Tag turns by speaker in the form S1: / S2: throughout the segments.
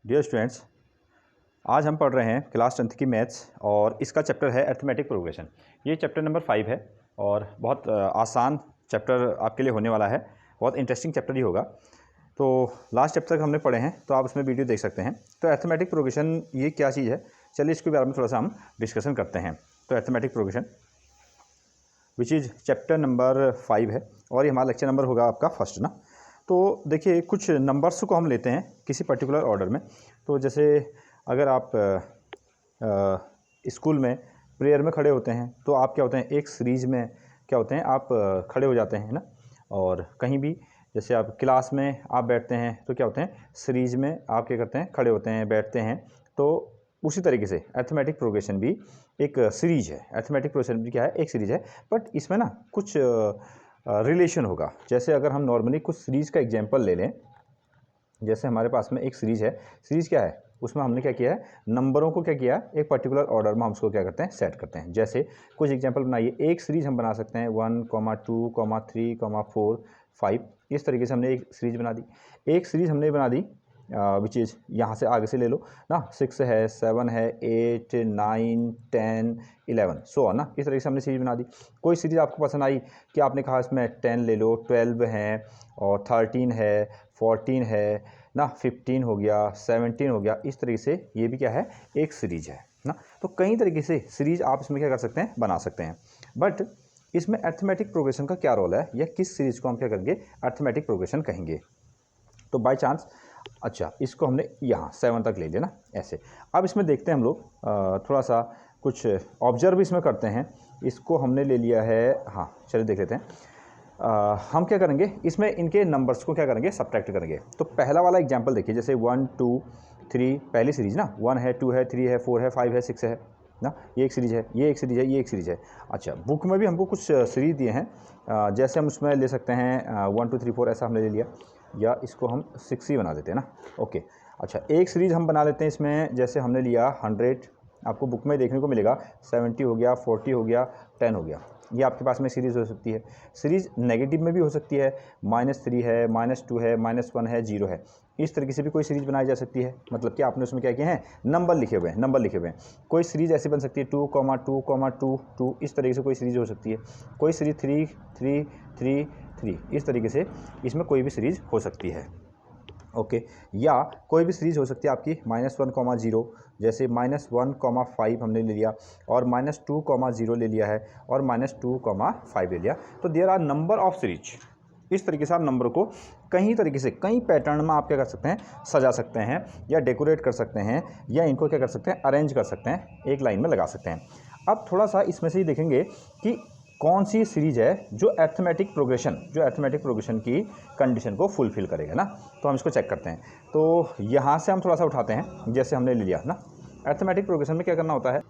S1: Dear students, आज हम पढ़ रहे हैं क्लास 10th की मैथ्स और इसका चैप्टर है अरिथमेटिक प्रोग्रेशन। ये चैप्टर नंबर 5 है और बहुत आसान चैप्टर आपके लिए होने वाला है। बहुत इंटरेस्टिंग चैप्टर ही होगा। तो लास्ट चैप्टर हमने पढ़े हैं तो आप उसमें वीडियो देख सकते हैं। तो अरिथमेटिक प्रोग्रेशन ये क्या चीज़ है, चलिए इसके बारे में थोड़ा सा हम डिस्कशन करते हैं। तो arithmetic progression which is chapter number 5 है और ये हमारा लेक्चर नंबर होगा आपका फर्स्ट ना। तो देखिए, कुछ नंबर्स को हम लेते हैं किसी पर्टिकुलर ऑर्डर में। तो जैसे अगर आप स्कूल में प्रेयर में खड़े होते हैं तो आप क्या होते हैं, एक सीरीज़ में क्या होते हैं, आप खड़े हो जाते हैं ना। और कहीं भी जैसे आप क्लास में आप बैठते हैं तो क्या होते हैं, सीरीज़ में आप क्या करते हैं, खड़े होते हैं, बैठते हैं। तो उसी तरीके से अरिथमेटिक प्रोग्रेशन भी एक सीरीज है। अरिथमेटिक प्रोग्रेशन भी क्या है, एक सीरीज है। बट इसमें ना कुछ रिलेशन होगा। जैसे अगर हम नॉर्मली कुछ सीरीज़ का एग्जांपल ले लें, जैसे हमारे पास में एक सीरीज़ है। सीरीज़ क्या है, उसमें हमने क्या किया है, नंबरों को क्या किया, एक पर्टिकुलर ऑर्डर में हम उसको क्या करते हैं, सेट करते हैं। जैसे कुछ एग्जांपल बनाइए। एक सीरीज़ हम बना सकते हैं 1, 2, 3, 4, 5। इस तरीके से हमने एक सीरीज़ बना दी। एक सीरीज़ हमने बना दी विच इज़ यहाँ से आगे से ले लो ना, 6 है, 7 है, 8, 9, 10, 11 सो ना। इस तरीके से हमने सीरीज़ बना दी। कोई सीरीज़ आपको पसंद आई कि आपने कहा इसमें 10 ले लो, 12 है और 13 है, 14 है ना, 15 हो गया, 17 हो गया। इस तरीके से ये भी क्या है, एक सीरीज़ है ना। तो कई तरीके से सीरीज़ आप इसमें क्या कर सकते हैं, बना सकते हैं। बट इसमें अरिथमेटिक प्रोग्रेशन का क्या रोल है, या किस सीरीज़ को हम क्या करेंगे, अरिथमेटिक प्रोग्रेशन कहेंगे। तो बाय चांस अच्छा, इसको हमने यहाँ 7 तक ले लिया ना, ऐसे। अब इसमें देखते हैं हम लोग थोड़ा सा कुछ ऑब्जर्व इसमें करते हैं। इसको हमने ले लिया है, हाँ चलिए देख लेते हैं। हम क्या करेंगे, इसमें इनके नंबर्स को क्या करेंगे, सब्ट्रैक्ट करेंगे। तो पहला वाला एग्जांपल देखिए, जैसे 1, 2, 3 पहली सीरीज़ ना, 1 है, 2 है, 3 है, 4 है, 5 है, 6 है ना। ये एक सीरीज़ है, ये एक सीरीज़ है, ये एक सीरीज़ है। अच्छा, बुक में भी हमको कुछ सीरीज़ दिए हैं। जैसे हम उसमें ले सकते हैं 1, 2, 3, 4 ऐसा हमने ले लिया, या इसको हम 6 ही बना देते हैं ना। ओके, अच्छा एक सीरीज़ हम बना लेते हैं इसमें। जैसे हमने लिया 100, आपको बुक में देखने को मिलेगा 70 हो गया, 40 हो गया, 10 हो गया। ये आपके पास में सीरीज़ हो सकती है। सीरीज़ नेगेटिव में भी हो सकती है, -3 है, -2 है, -1 है, 0 है। इस तरीके से भी कोई सीरीज़ बनाई जा सकती है। मतलब कि आपने उसमें क्या किए हैं, नंबर लिखे हुए हैं, नंबर लिखे हुए हैं। कोई सीरीज़ ऐसी बन सकती है 2, 2, 2, 2, इस तरीके से कोई सीरीज़ हो सकती है। कोई सीरीज़ 3, 3, 3, 3, इस तरीके से इसमें कोई भी सीरीज़ हो सकती है। ओके, या कोई भी सीरीज़ हो सकती है आपकी -1, 0, जैसे -1, 5 हमने ले लिया, और -2, 0 ले लिया है, और -2, 5 ले लिया। तो there are number of series. इस तरीके से आप नंबर को कई तरीके से, कई पैटर्न में आप क्या कर सकते हैं, सजा सकते हैं, या डेकोरेट कर सकते हैं, या इनको क्या कर सकते हैं, अरेंज कर सकते हैं, एक लाइन में लगा सकते हैं। अब थोड़ा सा इसमें से ही देखेंगे कि कौन सी सीरीज़ है जो अरिथमेटिक प्रोग्रेशन की कंडीशन को फुलफिल करेगा ना। तो हम इसको चेक करते हैं। तो यहाँ से हम थोड़ा सा उठाते हैं, जैसे हमने ले लिया ना। अरिथमेटिक प्रोग्रेशन में क्या करना होता है,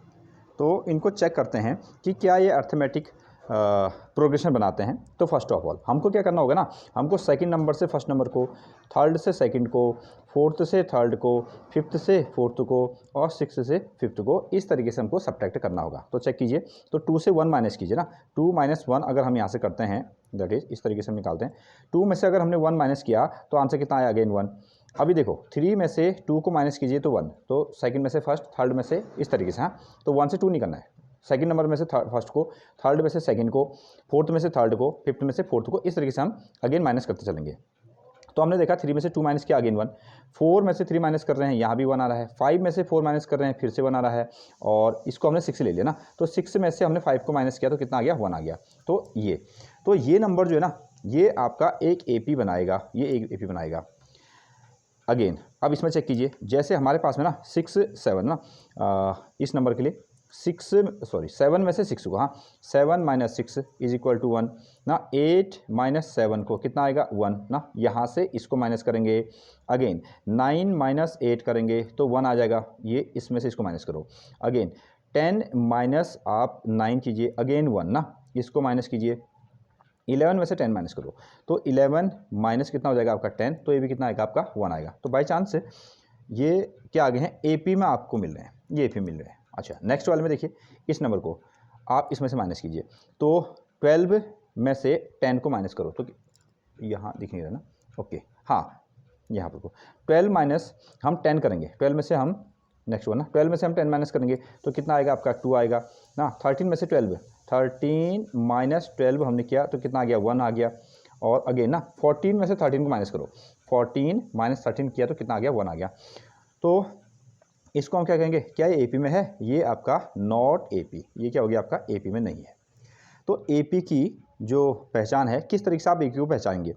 S1: तो इनको चेक करते हैं कि क्या ये अरिथमेटिक प्रोग्रेशन बनाते हैं। तो फर्स्ट ऑफ ऑल हमको क्या करना होगा ना, हमको सेकंड नंबर से फर्स्ट नंबर को, थर्ड से सेकंड को, फोर्थ से थर्ड को, फिफ्थ से फोर्थ को, और सिक्स्थ से फिफ्थ को, इस तरीके से हमको सब्ट्रैक्ट करना होगा। तो चेक कीजिए, तो 2 से 1 माइनस कीजिए ना। 2 - 1 अगर हम यहाँ से करते हैं, दैट इज़ इस तरीके से हम निकालते हैं। 2 में से अगर हमने 1 माइनस किया तो आंसर कितना आया, अगेन 1। अभी देखो, 3 में से 2 को माइनस कीजिए तो 1, तो सेकंड में से फर्स्ट, थर्ड में से, इस तरीके से। हाँ, तो 1 से 2 नहीं करना है, सेकंड नंबर में से फर्स्ट को, थर्ड में से सेकंड को, फोर्थ में से थर्ड को, फिफ्थ में से फोर्थ को, इस तरीके से हम अगेन माइनस करते चलेंगे। तो हमने देखा 3 में से 2 माइनस किया, अगेन 1। 4 में से 3 माइनस कर रहे हैं, यहाँ भी 1 आ रहा है। 5 में से 4 माइनस कर रहे हैं, फिर से 1 आ रहा है। और इसको हमने 6 ले लिया ना, तो 6 में से हमने 5 को माइनस किया तो कितना आ गया, 1 आ गया। तो ये नंबर जो है ना, ये आपका एक AP बनाएगा, ये एक AP बनाएगा। अगेन अब इसमें चेक कीजिए, जैसे हमारे पास में ना 6, 7 ना, इस नंबर के लिए 7 में से 6 को, हाँ 7 - 6 = 1 ना। 8 - 7 को कितना आएगा, 1 ना। यहाँ से इसको माइनस करेंगे, अगेन 9 - 8 करेंगे तो 1 आ जाएगा। ये इसमें से इसको माइनस करो। अगेन 10 - आप 9 कीजिए, अगेन 1 ना, इसको माइनस कीजिए। 11 में से 10 माइनस करो, तो 11 माइनस कितना हो जाएगा आपका 10, तो ये भी कितना आएगा आपका 1 आएगा। तो बाई चांस से ये क्या आ गए हैं, AP में आपको मिल रहे हैं, ये AP मिल रहे हैं। अच्छा, नेक्स्ट वाले में देखिए, इस नंबर को आप इसमें से माइनस कीजिए, तो 12 में से 10 को माइनस करो, तो यहाँ दिख नहीं रहा ना। ओके, हाँ यहाँ पर को 12 माइनस हम 10 करेंगे, 12 में से हम नेक्स्ट वन ना 12 में से हम 10 माइनस करेंगे तो कितना आएगा आपका 2 आएगा ना। 13 में से 12, 13 माइनस 12 हमने किया तो कितना आ गया 1 आ गया। और अगेन ना 14 में से 13 को माइनस करो, 14 माइनस 13 किया तो कितना आ गया 1 आ गया। तो इसको हम क्या कहेंगे, क्या ये एपी में है, ये आपका नॉट एपी, ये क्या हो गया आपका एपी में नहीं है। तो एपी की जो पहचान है, किस तरीके से आप एपी को पहचानेंगे,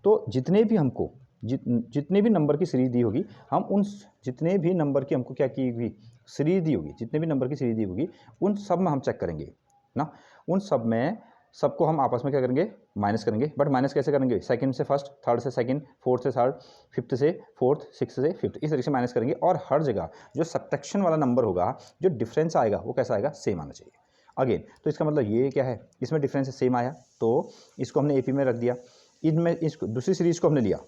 S1: तो जितने भी हमको जितने भी नंबर की सीरीज दी होगी, हम उन जितने भी नंबर की हमको क्या की हुई सीरीज दी होगी, जितने भी नंबर की सीरीज दी होगी उन सब में हम चेक करेंगे ना। उन सब में सबको हम आपस में क्या करेंगे माइनस करेंगे। बट माइनस कैसे करेंगे, सेकंड से फर्स्ट, थर्ड से सेकंड, फोर्थ से थर्ड, फिफ्थ से फोर्थ, सिक्स्थ से फिफ्थ, इस तरीके से माइनस करेंगे। और हर जगह जो सब्ट्रैक्शन वाला नंबर होगा, जो डिफरेंस आएगा वो कैसा आएगा, सेम आना चाहिए। अगेन तो इसका मतलब ये क्या है, इसमें डिफरेंस सेम आया तो इसको हमने एपी में रख दिया। इनमें इसको दूसरी सीरीज को हमने लिया,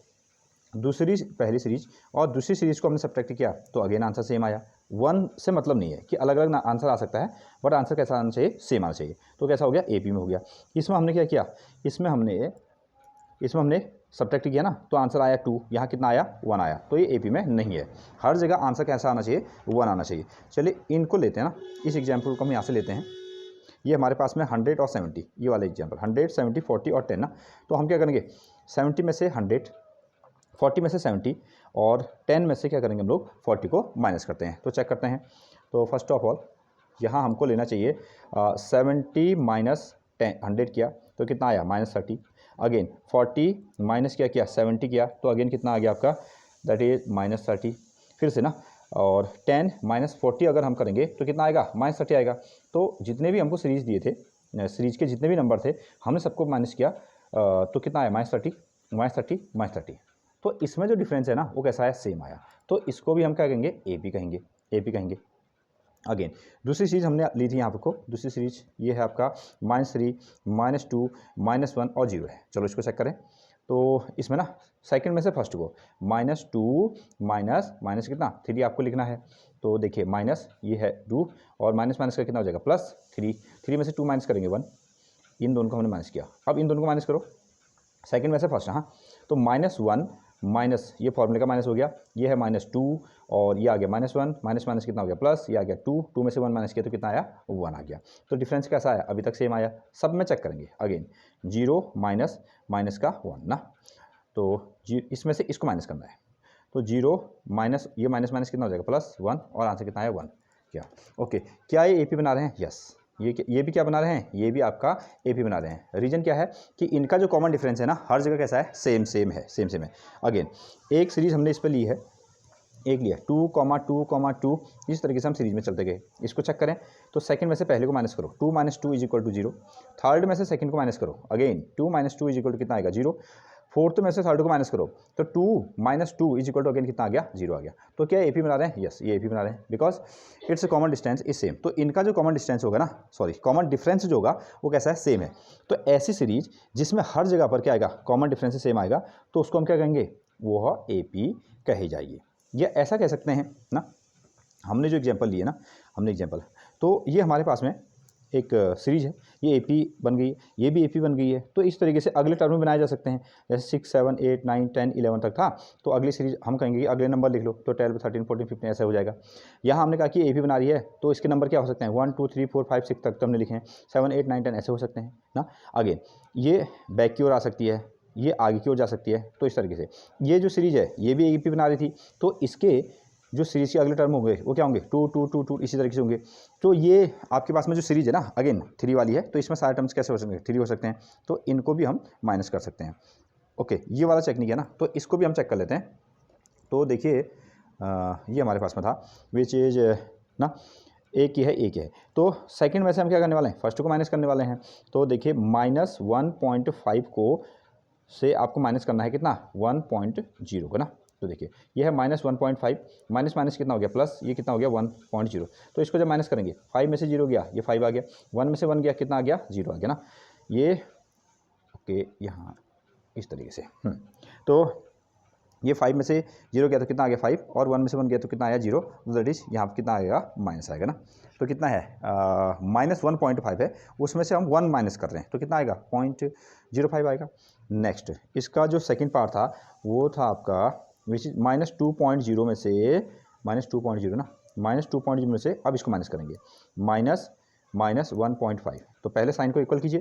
S1: दूसरी पहली सीरीज और दूसरी सीरीज को हमने सब्ट्रैक्ट किया तो अगेन आंसर सेम आया। वन से मतलब नहीं है कि अलग अलग आंसर आ सकता है, बट आंसर कैसा आना चाहिए, सेम आना चाहिए। तो कैसा हो गया, एपी में हो गया। इसमें हमने क्या किया, इसमें हमने सब्ट्रैक्ट किया ना तो आंसर आया 2, यहाँ कितना आया 1 आया, तो ये एपी में नहीं है। हर जगह आंसर कैसा आना चाहिए, 1 आना चाहिए। चलिए इनको लेते हैं ना, इस एग्जाम्पल को हम यहाँ से लेते हैं। ये हमारे पास में 100 और 70, ये वाला एग्जाम्पल 100, 70, 40 और 10 ना। तो हम क्या करेंगे, 70 में से 100, 40 में से 70 और 10 में से क्या करेंगे हम लोग 40 को माइनस करते हैं। तो चेक करते हैं। तो फर्स्ट ऑफ ऑल यहाँ हमको लेना चाहिए 70 माइनस 100 किया तो कितना आया -30। अगेन 40 माइनस किया 70 किया तो अगेन कितना आ गया आपका, दैट इज -30। फिर से ना, और 10 माइनस 40 अगर हम करेंगे तो कितना आएगा, -30 आएगा। तो जितने भी हमको सीरीज दिए थे, सीरीज के जितने भी नंबर थे, हमने सबको माइनस किया तो कितना आया -30, -30। तो इसमें जो डिफरेंस है ना वो कैसा है, सेम आया। तो इसको भी हम क्या कहेंगे, एपी कहेंगे। अगेन दूसरी सीरीज हमने ली थी यहाँ को, दूसरी सीरीज ये है आपका -3, -2, -1 और 0 है। चलो इसको चेक करें। तो इसमें ना सेकंड में से फर्स्ट को -2 माइनस कितना 3 आपको लिखना है। तो देखिए माइनस ये है 2 और माइनस का कितना हो जाएगा +3, 3 में से 2 माइनस करेंगे 1, इन दोनों को हमने माइनस किया। अब इन दोनों को माइनस करो, सेकंड में से फर्स्ट। हाँ तो -1 माइनस ये फॉर्मूले का माइनस हो गया, ये है -2 और ये आ गया -1, माइनस कितना हो गया प्लस, ये आ गया 2, 2 में से 1 माइनस किया तो कितना आया 1 आ गया। तो डिफरेंस कैसा आया, अभी तक सेम आया। सब में चेक करेंगे। अगेन 0 माइनस का 1 ना, तो इसमें से इसको माइनस करना है। तो 0 माइनस ये माइनस कितना हो जाएगा +1 और आंसर कितना आया 1। क्या ओके, क्या ये एपी बना रहे हैं, यस। ये भी क्या बना रहे हैं, ये भी आपका एपी बना रहे हैं। रीजन क्या है कि इनका जो कॉमन डिफरेंस है ना हर जगह कैसा है, सेम है। अगेन एक सीरीज हमने इस पर ली है, एक लिया 2, 2, इस तरीके से हम सीरीज में चलते गए। इसको चेक करें तो सेकंड में से पहले को माइनस करो, 2 - 2 = 0। थर्ड में से सेकंड को माइनस करो, अगेन 2 - 2 = कितना आएगा 0। फोर्थ में से थर्ड को माइनस करो तो 2 - 2 = अगेन कितना आ गया 0 आ गया। तो क्या एपी बना रहे हैं, यस ये एपी बना रहे हैं, because it's common distance is same. तो इनका जो कॉमन डिस्टेंस होगा ना, कॉमन डिफरेंस जो होगा वो कैसा है, सेम है। तो ऐसी सीरीज जिसमें हर जगह पर क्या आएगा, कॉमन डिफरेंस सेम आएगा, तो उसको हम क्या कहेंगे, वो एपी कही जाइए। या ऐसा कह सकते हैं ना, हमने जो एग्जाम्पल लिए ना, तो ये हमारे पास में एक सीरीज है, ये एपी बन गई, ये भी एपी बन गई है। तो इस तरीके से अगले टर्म में बनाए जा सकते हैं। जैसे 6, 7, 8, 9, 10, 11 तक था, तो अगली सीरीज हम कहेंगे कि अगले नंबर लिख लो, तो 12, 13, 14, 15 ऐसा हो जाएगा। यहाँ हमने कहा कि एपी बना रही है तो इसके नंबर क्या हो सकते हैं, 1, 2, 3, 4, 5, 6 तक तो हमने लिखे हैं, 7, 8, 9, 10 ऐसे हो सकते हैं ना। अगेन ये बैक की ओर आ सकती है, ये आगे की ओर जा सकती है। तो इस तरीके से ये जो सीरीज है ये भी एपी बना रही थी, तो इसके जो सीरीज के अगले टर्म होंगे वो क्या होंगे, 2, 2, 2, 2 इसी तरीके से होंगे। तो ये आपके पास में जो सीरीज है ना, अगेन 3 वाली है, तो इसमें सारे टर्म्स कैसे हो सकते हैं, 3 हो सकते हैं। तो इनको भी हम माइनस कर सकते हैं। ओके, ये वाला टेक्निक है ना, तो इसको भी हम चेक कर लेते हैं। तो देखिए ये हमारे पास में था विच इज ना, एक ही है। तो सेकंड में से हम क्या करने वाले हैं, फर्स्ट को माइनस करने वाले हैं। तो देखिए -1.5 को से आपको माइनस करना है कितना, 1.0 को ना। तो देखिए ये है -1.5, माइनस कितना हो गया प्लस, ये कितना हो गया 1.0। तो इसको जब माइनस करेंगे 5 में से 0 गया, ये 5 आ गया, 1 में से 1 गया, कितना आ गया 0 आ गया ना। ये ओके यहाँ इस तरीके से तो ये 5 में से 0 गया तो कितना आ गया 5, और 1 में से 1 गया तो कितना आया 0, दैट इज यहाँ कितना आएगा माइनस आएगा ना। तो कितना है -1.5 है, उसमें से हम 1 माइनस कर रहे हैं तो कितना आएगा 0.05 आएगा। नेक्स्ट इसका जो सेकंड पार्ट था वो था आपका विच इज -2.0 में से -2.0 ना, -2.0 में से अब इसको माइनस करेंगे, -1.5। तो पहले साइन को इक्वल कीजिए,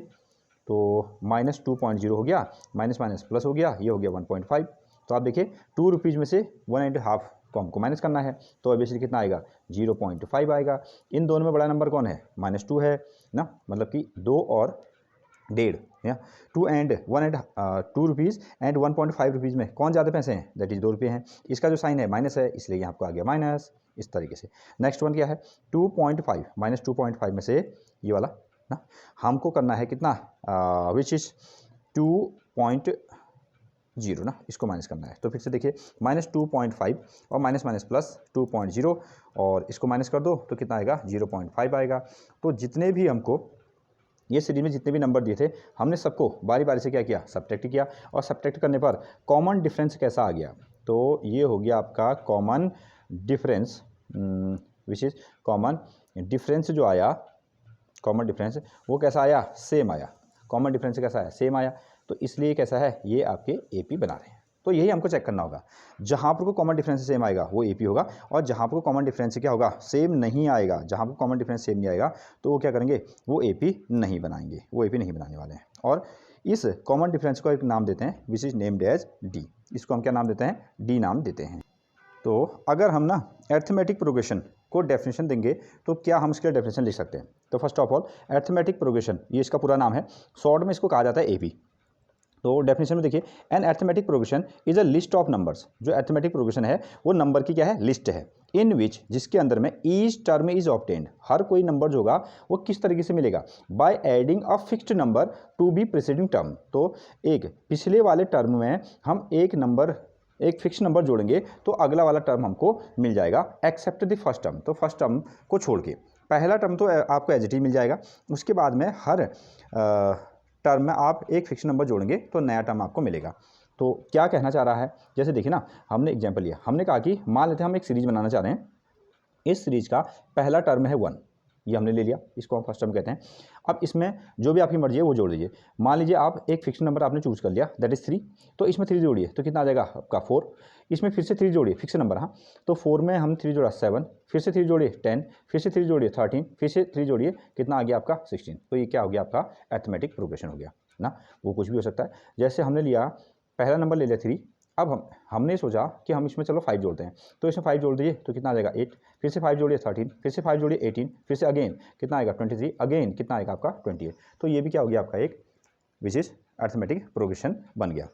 S1: तो -2.0 हो गया, माइनस माइनस प्लस हो गया, ये हो गया 1.5। तो आप देखिए 2 रुपीज़ में से 1.5 को हमको माइनस करना है, तो बेसिकली कितना आएगा, 0.5 आएगा। इन दोनों में बड़ा नंबर कौन है, -2 है ना, मतलब कि 2 और 1.5 या 2 रुपीज़ एंड 1.5 रुपीज़ में कौन ज़्यादा पैसे हैं, दैट इज़ 2 रुपये हैं। इसका जो साइन है माइनस है, इसलिए यहाँ आपको आ गया माइनस, इस तरीके से। नेक्स्ट वन क्या है, 2.5 -2.5 में से ये वाला ना हमको करना है कितना, विच इज़ 2.0 ना, इसको माइनस करना है। तो फिर से देखिए -2.5 और माइनस माइनस प्लस 2.0 और इसको माइनस कर दो तो कितना आएगा, 0.5 आएगा। तो जितने भी हमको ये सीरीज में जितने भी नंबर दिए थे, हमने सबको बारी बारी से क्या किया, सब्ट्रैक्ट किया, और सब्ट्रैक्ट करने पर कॉमन डिफरेंस कैसा आ गया, तो ये हो गया आपका common difference, which is common difference जो आया, कॉमन डिफरेंस वो कैसा आया, सेम आया। कॉमन डिफरेंस कैसा है, सेम आया। तो इसलिए कैसा है, ये आपके एपी बना रहे हैं। तो यही हमको चेक करना होगा, जहाँ पर को कॉमन डिफरेंस सेम आएगा वो एपी होगा, और जहाँ पर को कॉमन डिफरेंस क्या होगा, सेम नहीं आएगा, जहाँ पर कॉमन डिफरेंस सेम नहीं आएगा तो वो क्या करेंगे, वो एपी नहीं बनाएंगे, वो एपी नहीं बनाने वाले हैं। और इस कॉमन डिफरेंस को एक नाम देते हैं which is named as D. इसको हम क्या नाम देते हैं, डी नाम देते हैं। तो अगर हम ना अरिथमेटिक प्रोग्रेशन को डेफिनेशन देंगे तो क्या हम इसके डेफिनेशन लिख सकते हैं। तो first of all arithmetic progression, ये इसका पूरा नाम है, शॉर्ट में इसको कहा जाता है एपी। तो डेफिनेशन में देखिए, an arithmetic progression is a list of numbers. जो अरिथमेटिक प्रोग्रेशन है वो नंबर की क्या है, लिस्ट है, इन विच, जिसके अंदर में ईच टर्म इज ऑब्टेन्ड, हर कोई नंबर जो होगा वो किस तरीके से मिलेगा, by adding a fixed number to be preceding term. तो एक पिछले वाले टर्म में हम एक फिक्स नंबर जोड़ेंगे तो अगला वाला टर्म हमको मिल जाएगा, एक्सेप्ट द फर्स्ट टर्म। तो फर्स्ट टर्म को छोड़ के पहला टर्म तो आपको एज इट इज मिल जाएगा, उसके बाद में हर टर्म में आप एक फिक्स नंबर जोड़ेंगे तो नया टर्म आपको मिलेगा। तो क्या कहना चाह रहा है, जैसे देखिए ना, हमने एग्जांपल लिया, हमने कहा कि मान लेते हैं हम एक सीरीज बनाना चाह रहे हैं, इस सीरीज का पहला टर्म है 1, ये हमने ले लिया, इसको हम फर्स्ट टर्म कहते हैं। अब इसमें जो भी आपकी मर्जी है वो जोड़ दीजिए। मान लीजिए आप एक फिक्स नंबर आपने चूज कर लिया, दैट इज 3, तो इसमें 3 जोड़िए तो कितना आ जाएगा आपका 4। इसमें फिर से 3 जोड़िए, फिक्स नंबर, हाँ, तो 4 में हम 3 जोड़ा 7, फिर से 3 जोड़िए 10, फिर से 3 जोड़िए 13, फिर से 3 जोड़िए, कितना आ गया आपका 16। तो ये क्या हो गया, आपका अरिथमेटिक प्रोग्रेशन हो गया ना। वो कुछ भी हो सकता है, जैसे हमने लिया पहला नंबर ले लिया 3, अब हमने सोचा कि हम इसमें चलो 5 जोड़ते हैं, तो इसमें 5 जोड़ दीजिए तो कितना आ जाएगा 8, फिर से 5 जोड़िए 13, फिर से 5 जोड़िए 18, फिर से अगेन कितना आएगा 23, अगेन कितना आएगा आपका 28। तो ये भी क्या हो गया आपका एक विशेष अरिथमेटिक प्रोग्रेशन बन गया।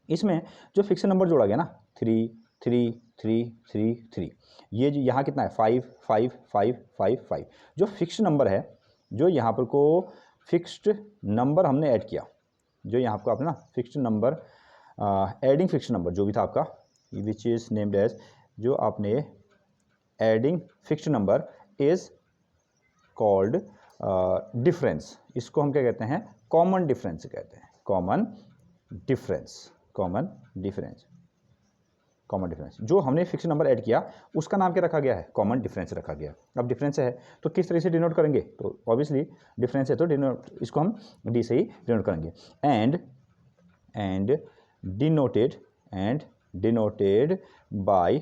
S1: इसमें जो फिक्स नंबर जोड़ा गया ना, 3 3 3 3 3, ये जो यहाँ कितना है 5 5 5 5 5, जो फिक्स नंबर है, जो यहाँ पर को फिक्स्ड नंबर हमने ऐड किया, जो यहाँ पर आपने ना fixed number adding fixed number जो भी था आपका, विच इज़ नेम्ड एज, जो आपने adding fixed number is called difference. इसको हम क्या कहते हैं, कॉमन डिफरेंस कहते हैं, common difference, common difference, common difference. जो हमने फिक्स नंबर ऐड किया उसका नाम क्या रखा गया है, कॉमन डिफरेंस रखा गया। अब डिफरेंस है तो किस तरह से डिनोट करेंगे, तो ऑब्वियसली डिफरेंस है तो डिनोट, इसको हम डी से ही डिनोट करेंगे, and denoted by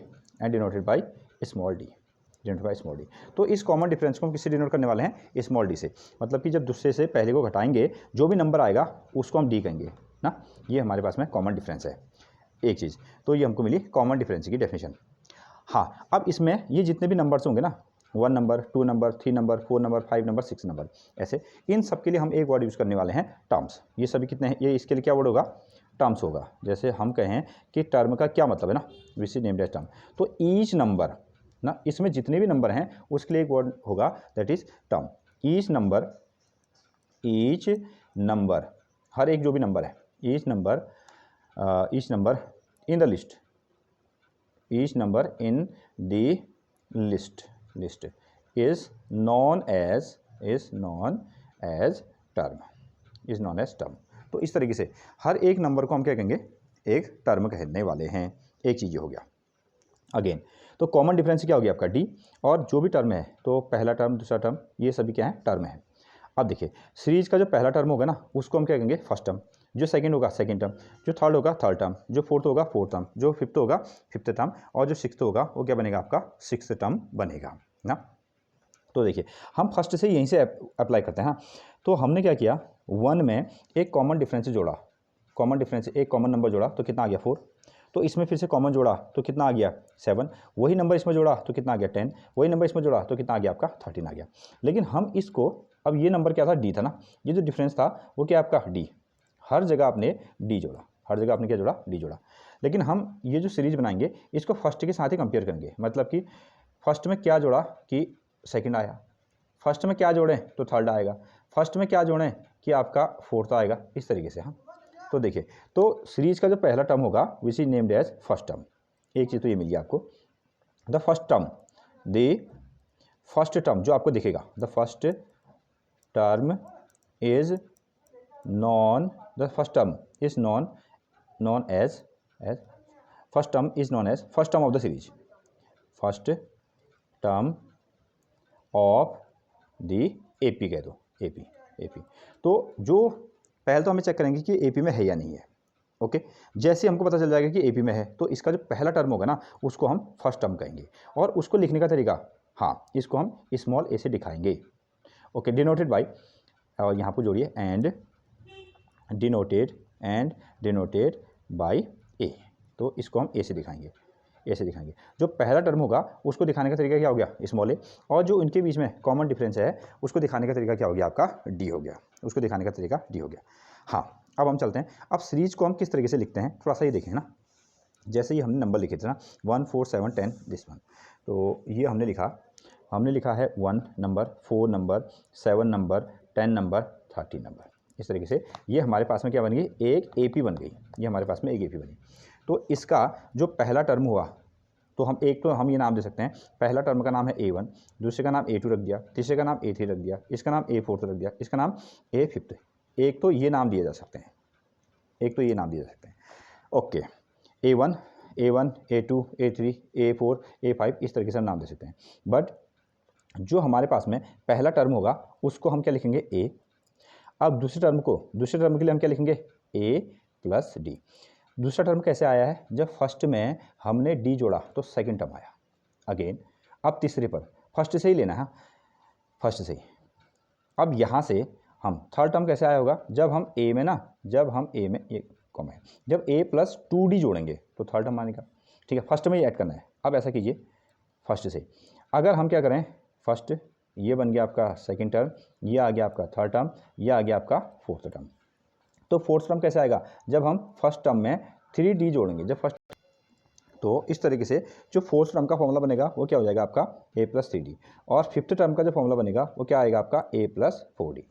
S1: small D, denoted by small D. तो इस कॉमन डिफरेंस को हम किससे डिनोट करने वाले हैं, स्मॉल डी से। मतलब कि जब दूसरे से पहले को घटाएंगे जो भी नंबर आएगा उसको हम डी कहेंगे ना। ये हमारे पास में कॉमन डिफरेंस है एक चीज़, तो ये हमको मिली कॉमन डिफरेंस की डेफिनेशन। हाँ, अब इसमें ये जितने भी नंबर्स होंगे ना, 1 number, 2 number, 3 number, 4 number, 5 number, 6 number, ऐसे इन सब के लिए हम एक वर्ड यूज़ करने वाले हैं, टर्म्स। ये सभी कितने हैं, ये इसके लिए क्या वर्ड होगा, टर्म्स होगा। जैसे हम कहें कि टर्म का क्या मतलब है ना, which is named as term. तो ईच नंबर ना, इसमें जितने भी नंबर हैं उसके लिए एक वर्ड होगा, that is term. Each number, हर एक जो भी नंबर है, each number in the list, each number in the list is known as term. तो इस तरीके से हर एक नंबर को हम क्या कहेंगे, एक टर्म कहने वाले हैं। एक चीज़ ये हो गया। अगेन तो कॉमन डिफरेंस क्या हो गया आपका डी, और जो भी टर्म है तो पहला टर्म, दूसरा टर्म, ये सभी क्या है, टर्म है। अब देखिए सीरीज का जो पहला टर्म होगा ना उसको हम क्या कहेंगे, फर्स्ट टर्म, जो सेकंड होगा सेकंड टर्म, जो थर्ड होगा थर्ड टर्म, जो फोर्थ होगा फोर्थ टर्म, जो फिफ्थ होगा फिफ्थ टर्म, और जो सिक्स्थ होगा वो क्या बनेगा आपका सिक्स्थ टर्म बनेगा ना। तो देखिए हम फर्स्ट से यहीं से अप्लाई करते हैं। हाँ, तो हमने क्या किया, 1 में एक कॉमन डिफरेंस जोड़ा, कॉमन डिफरेंस एक कॉमन नंबर जोड़ा तो कितना आ गया 4, तो इसमें फिर से कॉमन जोड़ा तो कितना आ गया 7, वही नंबर इसमें जोड़ा तो कितना आ गया 10, वही नंबर इसमें जोड़ा तो कितना आ गया आपका 13 आ गया। लेकिन हम इसको, अब ये नंबर क्या था डी था ना, ये जो डिफरेंस था वो क्या आपका डी, हर जगह आपने डी जोड़ा, हर जगह आपने क्या जोड़ा डी जोड़ा। लेकिन हम ये जो सीरीज बनाएंगे इसको फर्स्ट के साथ ही कंपेयर करेंगे, मतलब कि फर्स्ट में क्या जोड़ा कि सेकंड आया, फर्स्ट में क्या जोड़ें तो थर्ड आएगा, फर्स्ट में क्या जोड़ें कि आपका फोर्थ आएगा, इस तरीके से। हाँ, तो देखिए तो सीरीज का जो पहला टर्म होगा which is named as first term, एक चीज़ तो ये मिल गया आपको, द फर्स्ट टर्म जो आपको दिखेगा, the first term is known, the first term is known as first term is known as first term of the series, first term of the AP कह दो, एपी। तो जो पहले तो हमें चेक करेंगे कि एपी में है या नहीं है। ओके, जैसे हमको पता चल जाएगा कि एपी में है तो इसका जो पहला टर्म होगा ना उसको हम फर्स्ट टर्म कहेंगे, और उसको लिखने का तरीका, हाँ, इसको हम स्मॉल ए से दिखाएंगे। ओके, डिनोटेड बाय, और यहाँ पर जोड़िए एंड डिनोटेड बाय ए, तो इसको हम ए से दिखाएंगे, जो पहला टर्म होगा उसको दिखाने का तरीका क्या हो गया स्मॉल ए, और जो इनके बीच में कॉमन डिफरेंस है उसको दिखाने का तरीका क्या हो गया आपका डी हो गया, उसको दिखाने का तरीका डी हो गया। हाँ, अब हम चलते हैं, अब सीरीज को हम किस तरीके से लिखते हैं थोड़ा सा ये देखें ना। जैसे ही हमने नंबर लिखे थे ना 1 4 7 10 दिस वन, तो ये हमने लिखा है 1 number, 4 number, 7 number, 10 number, 13 number, इस तरीके से ये हमारे पास में क्या बन गई, एक एपी बन गई, ये हमारे पास में एक एपी बनी। तो इसका जो पहला टर्म हुआ तो हम ये नाम दे सकते हैं, पहला टर्म का नाम है A1, दूसरे का नाम A2 रख दिया, तीसरे का नाम A3 रख दिया, इसका नाम A4 रख दिया, इसका नाम A5, एक तो ये नाम दिए जा सकते हैं, okay, A1, A2, A3, A4, A5, इस तरीके से हम नाम दे सकते हैं। बट जो हमारे पास में पहला टर्म होगा उसको हम क्या लिखेंगे A, अब दूसरे टर्म के लिए हम क्या लिखेंगे A प्लस डी। दूसरा टर्म कैसे आया है, जब फर्स्ट में हमने डी जोड़ा तो सेकंड टर्म आया अगेन। अब तीसरे पर फर्स्ट से ही लेना है, फर्स्ट से ही। अब यहाँ से हम थर्ड टर्म कैसे आया होगा, जब हम ए में ये कॉमा है, जब a प्लस 2d जोड़ेंगे तो थर्ड टर्म आने का, ठीक है, फर्स्ट में ये ऐड करना है। अब ऐसा कीजिए फर्स्ट से, अगर हम क्या करें, फर्स्ट ये बन गया आपका सेकेंड टर्म, ये आ गया आपका थर्ड टर्म, ये आ गया आपका फोर्थ टर्म। तो फोर्थ टर्म कैसे आएगा, जब हम फर्स्ट टर्म में 3d जोड़ेंगे, जब फर्स्ट, तो इस तरीके से जो फोर्थ टर्म का फॉर्मूला बनेगा वो क्या हो जाएगा आपका a प्लस 3d, और फिफ्थ टर्म का जो फॉर्मूला बनेगा वो क्या आएगा आपका a प्लस 4d।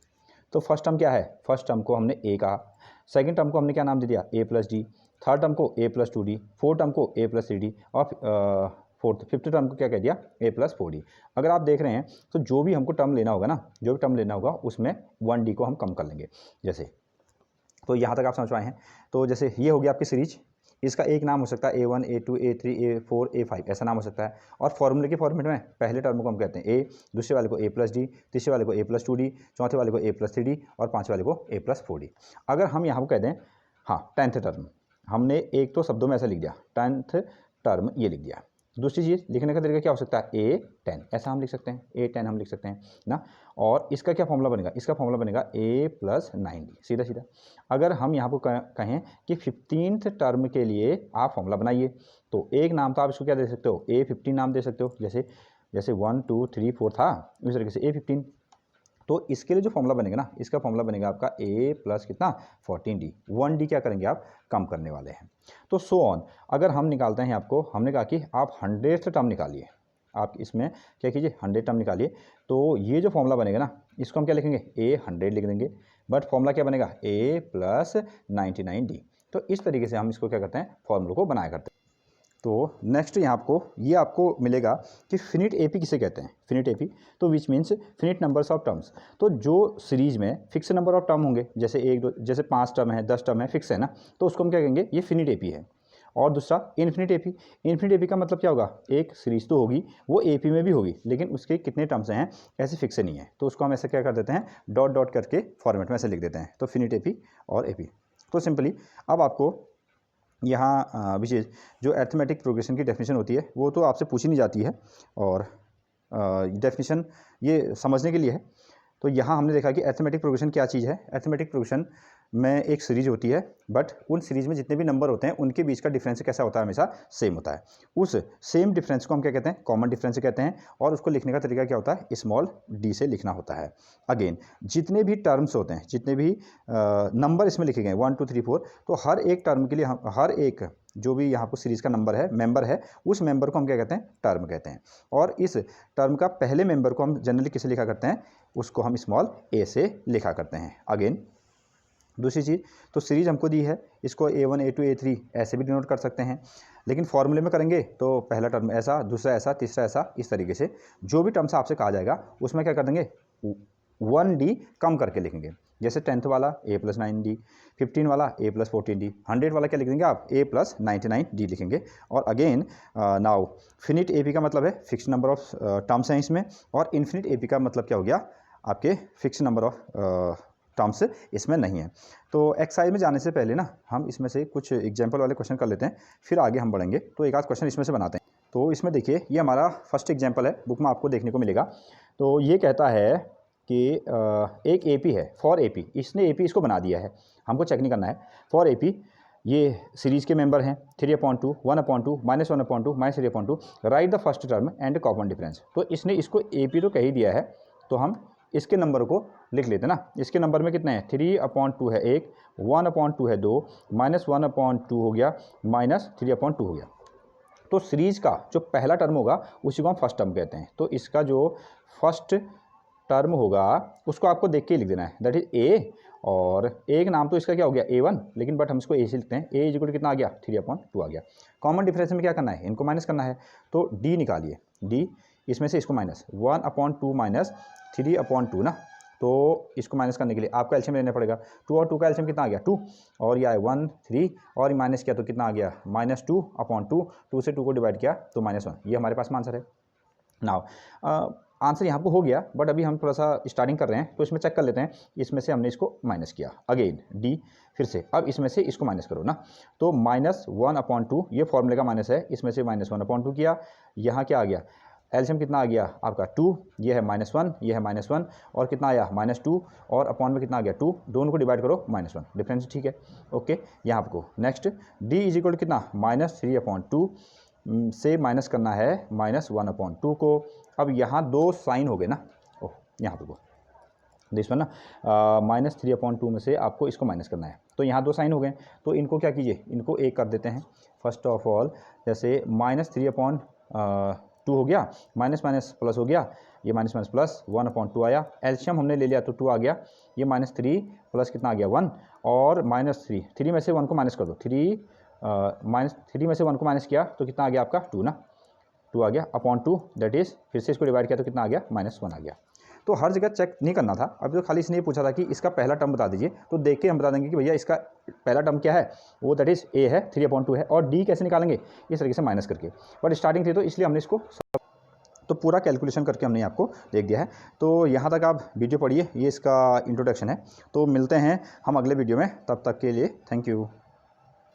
S1: तो फर्स्ट टर्म क्या है, फर्स्ट टर्म को हमने a कहा, सेकेंड टर्म को हमने क्या नाम दे दिया a plus D, third term को a plus 2d, fourth term को a प्लस 3d, और फिफ्थ टर्म को क्या कह दिया a प्लस 4d। अगर आप देख रहे हैं तो जो भी हमको टर्म लेना होगा ना, जो भी टर्म लेना होगा उसमें 1d को हम कम कर लेंगे। जैसे तो यहाँ तक आप समझ पाए हैं। तो जैसे ये हो गया आपकी सीरीज, इसका एक नाम हो सकता है A1, A2, A3, A4, A5, ऐसा नाम हो सकता है। और फॉर्मूले के फॉर्मेट में पहले टर्म को हम कहते हैं A, दूसरे वाले को A प्लस डी, तीसरे वाले को A प्लस 2d, चौथे वाले को A प्लस 3d, और पाँचवें वाले को A प्लस 4d। अगर हम यहाँ को कह दें, हाँ, 10th टर्म, हमने एक तो शब्दों में ऐसा लिख दिया 10th टर्म, ये लिख दिया। दूसरी चीज़ लिखने का तरीका क्या हो सकता है, A10, ऐसा हम लिख सकते हैं, A10 हम लिख सकते हैं ना। और इसका क्या फॉर्मूला बनेगा, इसका फॉर्मूला बनेगा A प्लस 9d, सीधा सीधा। अगर हम यहाँ पर कहें कि 15th टर्म के लिए आप फॉर्मूला बनाइए, तो एक नाम तो आप इसको क्या दे सकते हो, A15 नाम दे सकते हो, जैसे 1 2 3 4 था, इस तरीके से A15। तो इसके लिए जो फॉर्मूला बनेगा ना, इसका फॉर्मूला बनेगा आपका A प्लस कितना 14d, 1d क्या करेंगे आप कम करने वाले हैं। तो सो ऑन, अगर हम निकालते हैं, आपको हमने कहा कि आप 100th टर्म निकालिए, आप इसमें क्या कीजिए 100 टर्म निकालिए, तो ये जो फॉर्मूला बनेगा ना इसको हम क्या लिखेंगे A100 लिख देंगे, बट फॉर्मूला क्या बनेगा A प्लस 99d। तो इस तरीके से हम इसको क्या करते हैं, फॉर्मूला को बनाया करते हैं। तो नेक्स्ट यहाँ आपको मिलेगा कि फिनिट एपी किसे कहते हैं, फिनिट एपी, तो which means finite numbers of terms. तो जो सीरीज में फिक्स नंबर ऑफ टर्म होंगे, जैसे 1 2, जैसे 5 टर्म है, 10 टर्म है, फिक्स है ना, तो उसको हम क्या कहेंगे, ये फिनिट एपी है। और दूसरा इन्फिनिट एपी, इन्फिनिट एपी का मतलब क्या होगा, एक सीरीज तो होगी वो एपी में भी होगी, लेकिन उसके कितने टर्म्स हैं ऐसे फिक्स नहीं है, तो उसको हम ऐसे क्या कर देते हैं, डॉट डॉट करके फॉर्मेट में ऐसे लिख देते हैं, तो फिनिट एपी और एपी। तो सिंपली अब आपको यहाँ विशेष जो अरिथमेटिक प्रोग्रेशन की डेफिनेशन होती है वो तो आपसे पूछी नहीं जाती है, और डेफिनेशन ये समझने के लिए है। तो यहाँ हमने देखा कि अरिथमेटिक प्रोग्रेशन क्या चीज़ है। अरिथमेटिक प्रोग्रेशन में एक सीरीज होती है, बट उन सीरीज में जितने भी नंबर होते हैं उनके बीच का डिफरेंस कैसा होता है, हमेशा सेम होता है। उस सेम डिफरेंस को हम क्या कहते हैं, कॉमन डिफरेंस कहते हैं, और उसको लिखने का तरीका क्या होता है, स्मॉल डी से लिखना होता है। अगेन जितने भी टर्म्स होते हैं, जितने भी नंबर इसमें लिखे गए 1 2 3 4, तो हर एक टर्म के लिए हम हर एक जो भी यहाँ पर सीरीज़ का नंबर है, मेंबर है, उस मेंबर को हम क्या कहते हैं, टर्म कहते हैं। और इस टर्म का पहले मेंबर को हम जनरली किसे लिखा करते हैं, उसको हम स्मॉल ए से लिखा करते हैं। अगेन दूसरी चीज़, तो सीरीज हमको दी है, इसको A1 A2 A3 ऐसे भी डिनोट कर सकते हैं, लेकिन फॉर्मूले में करेंगे तो पहला टर्म ऐसा, दूसरा ऐसा, तीसरा ऐसा, इस तरीके से जो भी टर्म्स आपसे कहा जाएगा उसमें क्या कर देंगे, 1D कम करके लिखेंगे। जैसे 10th वाला A + 9D, 15 वाला A + 14D, 100 वाला क्या लिख देंगे आप, A + 99D लिखेंगे। और अगेन नाउ फिनिट AP का मतलब है फिक्स नंबर ऑफ टर्म्स हैं इसमें, और इन्फिनिट AP का मतलब क्या हो गया, आपके फिक्स नंबर ऑफ टर्म्स इसमें नहीं है। तो एक्सरसाइज में जाने से पहले ना हम इसमें से कुछ एग्जाम्पल वाले क्वेश्चन कर लेते हैं, फिर आगे हम बढ़ेंगे। तो एक आध क्वेश्चन इसमें से बनाते हैं। तो इसमें देखिए, ये हमारा फर्स्ट एग्जाम्पल है, बुक में आपको देखने को मिलेगा। तो ये कहता है कि एक AP है, फॉर AP, इसने AP इसको बना दिया है, हमको चेक नहीं करना है। फॉर AP ये सीरीज़ के मेंबर हैं 3/2, 1/2, -1/2, -3/2, right the first term and common difference. तो इसने इसको AP तो कह ही दिया है, तो हम इसके नंबर को लिख लेते हैं ना। इसके नंबर में कितने हैं, 3/2 है एक, 1/2 है 2, -1/2 हो गया, -3/2 हो गया। तो सीरीज़ का जो पहला टर्म होगा उसी को हम फर्स्ट टर्म कहते हैं। तो इसका जो फर्स्ट टर्म होगा उसको आपको देख के ही लिख देना है, दैट इज A, और एक नाम तो इसका क्या हो गया A1, लेकिन बट हम इसको A से लिखते हैं। A इक्वल कितना आ गया, 3/2 आ गया। कॉमन डिफरेंस में क्या करना है, इनको माइनस करना है, तो D निकालिए, D इसमें से इसको माइनस 1/2 माइनस 3/2 ना, तो इसको माइनस करने के लिए आपको एलसीएम लेना पड़ेगा। 2 और 2 का एलसीएम कितना आ गया, 2, और यह है 1 3, और माइनस किया तो कितना आ गया, -2/2, 2 से 2 को डिवाइड किया तो -1। ये हमारे पास आंसर है। नाउ आंसर यहाँ पर हो गया, बट अभी हम थोड़ा सा स्टार्टिंग कर रहे हैं, तो इसमें चेक कर लेते हैं। इसमें से हमने इसको माइनस किया, अगेन D, फिर से अब इसमें से इसको माइनस करो ना, तो -1/2, ये फॉर्मूले का माइनस है, इसमें से -1/2 किया, यहाँ क्या आ गया, एलसीएम कितना आ गया आपका 2, ये है -1, ये है -1, और कितना आया -2, और अपॉन में कितना आ गया 2, दोनों को डिवाइड करो -1, डिफरेंस ठीक है। ओके, यहाँ आपको नेक्स्ट D इज इक्वल कितना, -3/2 से माइनस करना है -1/2 को। अब यहाँ दो साइन हो गए ना, ओह यहाँ पे दिस वन ना, -3/2 में से आपको इसको माइनस करना है, तो यहाँ दो साइन हो गए, तो इनको क्या कीजिए, इनको एक कर देते हैं। फर्स्ट ऑफ ऑल जैसे -3/2 हो गया, माइनस माइनस प्लस हो गया, ये माइनस माइनस प्लस 1/2 आया, एलसीएम हमने ले लिया तो 2 आ गया, ये -3 प्लस कितना आ गया 1, और -3 में से 1 को माइनस कर दो, -3 में से 1 को माइनस किया तो कितना आ गया आपका 2 ना, 2 आ गया अपॉन 2, दैट इज फिर से इसको डिवाइड किया तो कितना आ गया -1 आ गया। तो हर जगह चेक नहीं करना था, अभी तो खाली इसने ये पूछा था कि इसका पहला टर्म बता दीजिए, तो देख के हम बता देंगे कि भैया इसका पहला टर्म क्या है, वो दैट इज A है, 3/2 है, और D कैसे निकालेंगे, इस तरीके से माइनस करके, बट स्टार्टिंग थी तो इसलिए हमने इसको तो पूरा कैलकुलेशन करके हमने आपको देख दिया है। तो यहाँ तक आप वीडियो पढ़िए, ये इसका इंट्रोडक्शन है। तो मिलते हैं हम अगले वीडियो में, तब तक के लिए थैंक यू।